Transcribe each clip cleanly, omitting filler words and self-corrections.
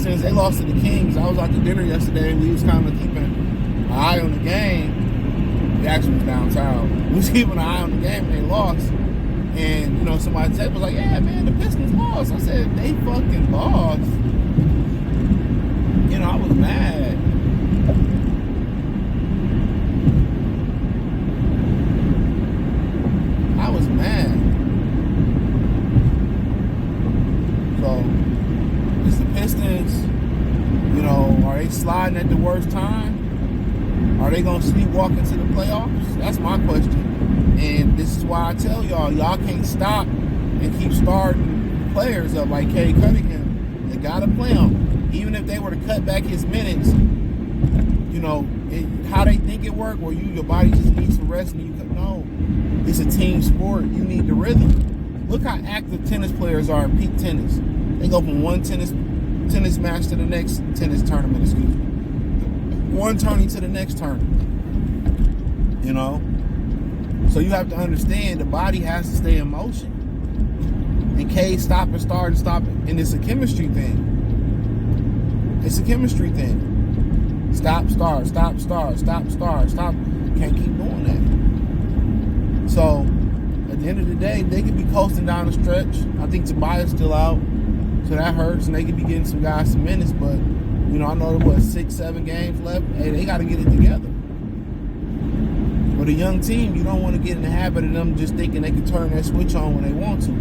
Pistons, they lost to the Kings. I was out to dinner yesterday, and we was kind of keeping an eye on the game. We actually was downtown. We was keeping an eye on the game, and they lost. And, you know, somebody was like, yeah, man, the Pistons lost. I said, they fucking lost. You know, I was mad. I was mad. So, it's the Pistons, you know, are they sliding at the worst time? Are they going to sleepwalk into the playoffs? That's my question. And this is why I tell y'all can't stop and keep starting players up like Cade Cunningham. They got to play him. Even if they were to cut back his minutes, you know, how they think it work, where your body just needs some rest and you can, no. It's a team sport. You need the rhythm. Look how active tennis players are in peak tennis. They go from one tennis match to the next tennis tournament, one tourney to the next tournament. You know? So you have to understand the body has to stay in motion. And Cade stop and start and stop. And it's a chemistry thing. It's a chemistry thing. Stop, start, stop, start, stop, start, stop. Can't keep doing that. So at the end of the day, they could be coasting down the stretch. I think Tobias still out. So that hurts, and they could be getting some guys some minutes, but, you know, I know there was 6-7 games left. Hey, they got to get it together. With a young team, you don't want to get in the habit of them just thinking they can turn that switch on when they want to.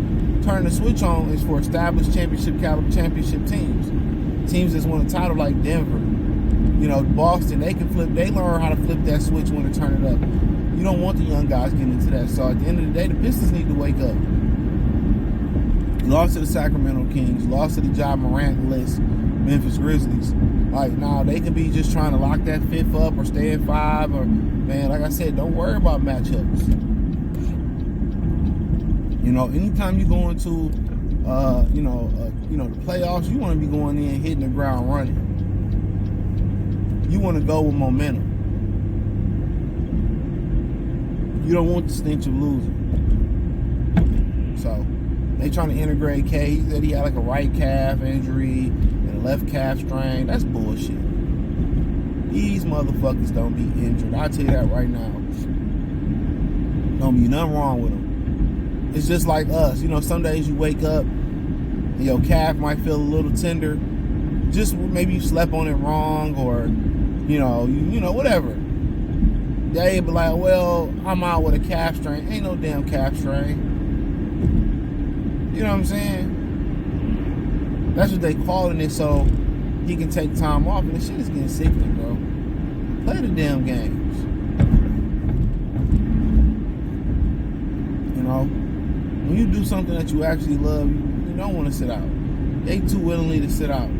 Turn the switch on is for established championship caliber championship teams. Teams that's won a title like Denver, you know, Boston, they learn how to flip that switch when to turn it up. You don't want the young guys getting into that. So at the end of the day, the Pistons need to wake up. Lost to the Sacramento Kings, lost to the Ja Morant-less Memphis Grizzlies. Like, now they could be just trying to lock that fifth up or stay at 5, or, man, like I said, don't worry about matchups. You know, anytime you go into, the playoffs, you want to be going in hitting the ground running. You want to go with momentum. You don't want the stench of losing. So, they trying to integrate K. He said he had like a right calf injury and a left calf strain. That's bullshit. These motherfuckers don't be injured. I'll tell you that right now. Don't be nothing wrong with them. It's just like us. You know, some days you wake up and your calf might feel a little tender. Just maybe you slept on it wrong, or, you know, whatever. They be like, well, I'm out with a calf strain. Ain't no damn calf strain. You know what I'm saying? That's what they calling it, so he can take time off. And the shit is getting sickening, bro. Play the damn games. You know? When you do something that you actually love, you don't want to sit out. They too willingly to sit out.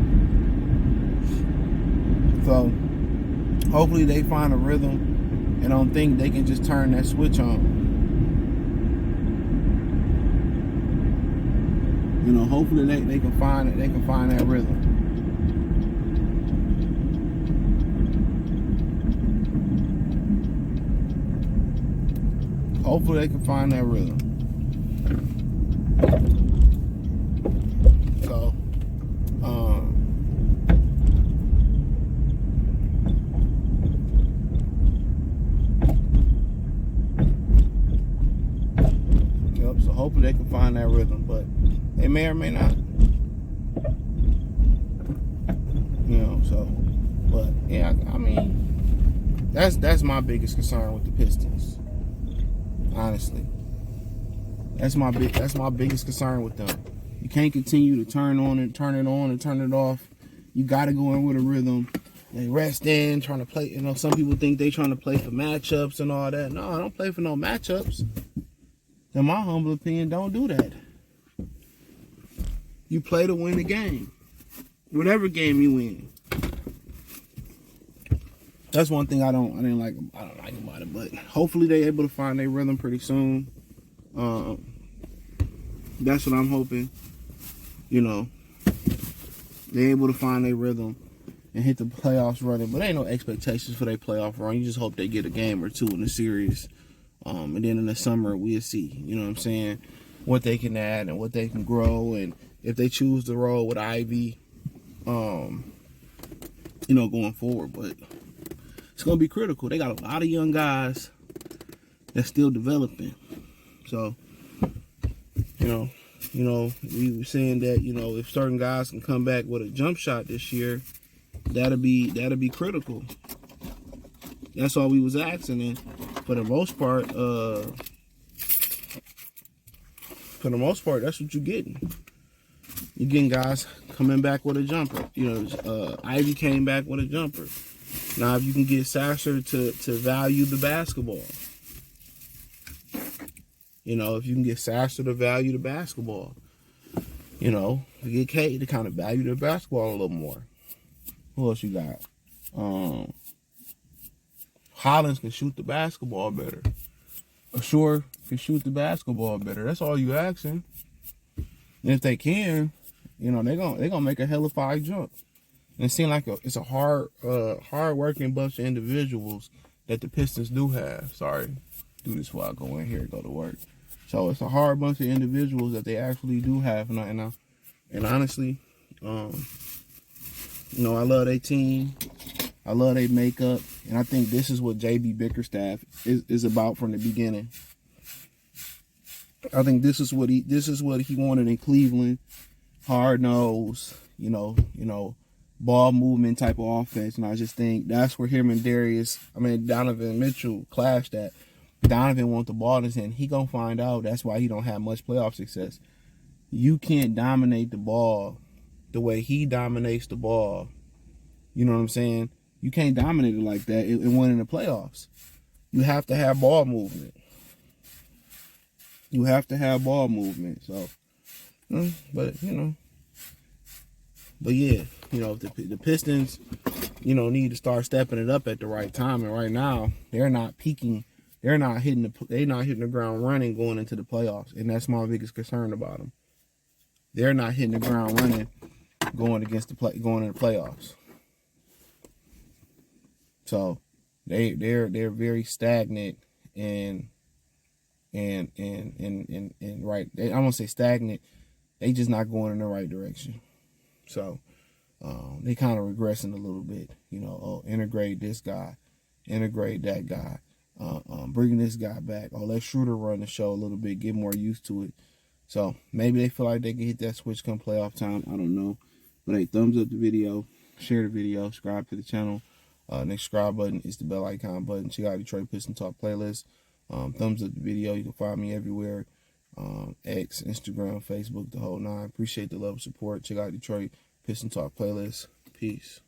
So, hopefully they find a rhythm and don't think they can just turn that switch on. You know, hopefully they can find it. They can find that rhythm. Hopefully they can find that rhythm. So, so hopefully they can find that rhythm, but they may or may not. You know, so, but yeah, I mean, that's my biggest concern with the Pistons. Honestly, that's my biggest concern with them. You can't continue to turn on and turn it on and turn it off. You got to go in with a rhythm. They rest in, trying to play. You know, some people think they trying to play for matchups and all that. No, I don't play for no matchups. In my humble opinion, don't do that. You play to win the game. Whatever game you win. That's one thing I don't like about it. But hopefully they're able to find their rhythm pretty soon. That's what I'm hoping. You know, they're able to find their rhythm and hit the playoffs running. But ain't no expectations for their playoff run. You just hope they get a game or two in the series. And then in the summer, we'll see. You know what I'm saying? What they can add and what they can grow. And if they choose to roll with Ivy, going forward. But it's gonna be critical. They got a lot of young guys that's still developing. So, we were saying that, if certain guys can come back with a jump shot this year, that'll be critical. That's all we was asking, and for the most part, that's what you're getting. You're getting guys coming back with a jumper. Ivy came back with a jumper. Now, if you can get Sasser to value the basketball, if you can get Sasser to value the basketball, you get K to kind of value the basketball a little more. Who else you got? Hollins can shoot the basketball better. Ashore can shoot the basketball better. That's all you asking. And if they can, they're gonna make a hell of a jump. And it seems like it's a hard working bunch of individuals that the Pistons do have. Sorry, do this while I go in here and go to work. So it's a hard bunch of individuals that they actually do have, and honestly, I love their team. I love their makeup, and I think this is what JB Bickerstaff is about from the beginning. I think this is what he wanted in Cleveland. Hard nose, ball movement type of offense, and I just think that's where him and Donovan Mitchell clashed at. Donovan wants the ball in his hand. He gonna find out. That's why he don't have much playoff success. You can't dominate the ball the way he dominates the ball. You know what I'm saying? You can't dominate it like that and win in the playoffs. You have to have ball movement. So, but yeah, the Pistons, need to start stepping it up at the right time. And right now, they're not peaking. They're not hitting the ground running going into the playoffs, and that's my biggest concern about them. They're not hitting the ground running going into the playoffs. So they're very stagnant and right. I won't say stagnant. They just not going in the right direction. So they kind of regressing a little bit. Integrate this guy, integrate that guy. Bringing this guy back. Let Schroeder run the show a little bit, get more used to it. So maybe they feel like they can hit that switch come playoff time. I don't know. But hey, thumbs up the video, share the video, subscribe to the channel. Next subscribe button is the bell icon button. Check out Detroit Pistons Talk playlist. Thumbs up the video. You can find me everywhere. X, Instagram, Facebook, the whole nine. Appreciate the love and support. Check out Detroit Pistons Talk playlist. Peace.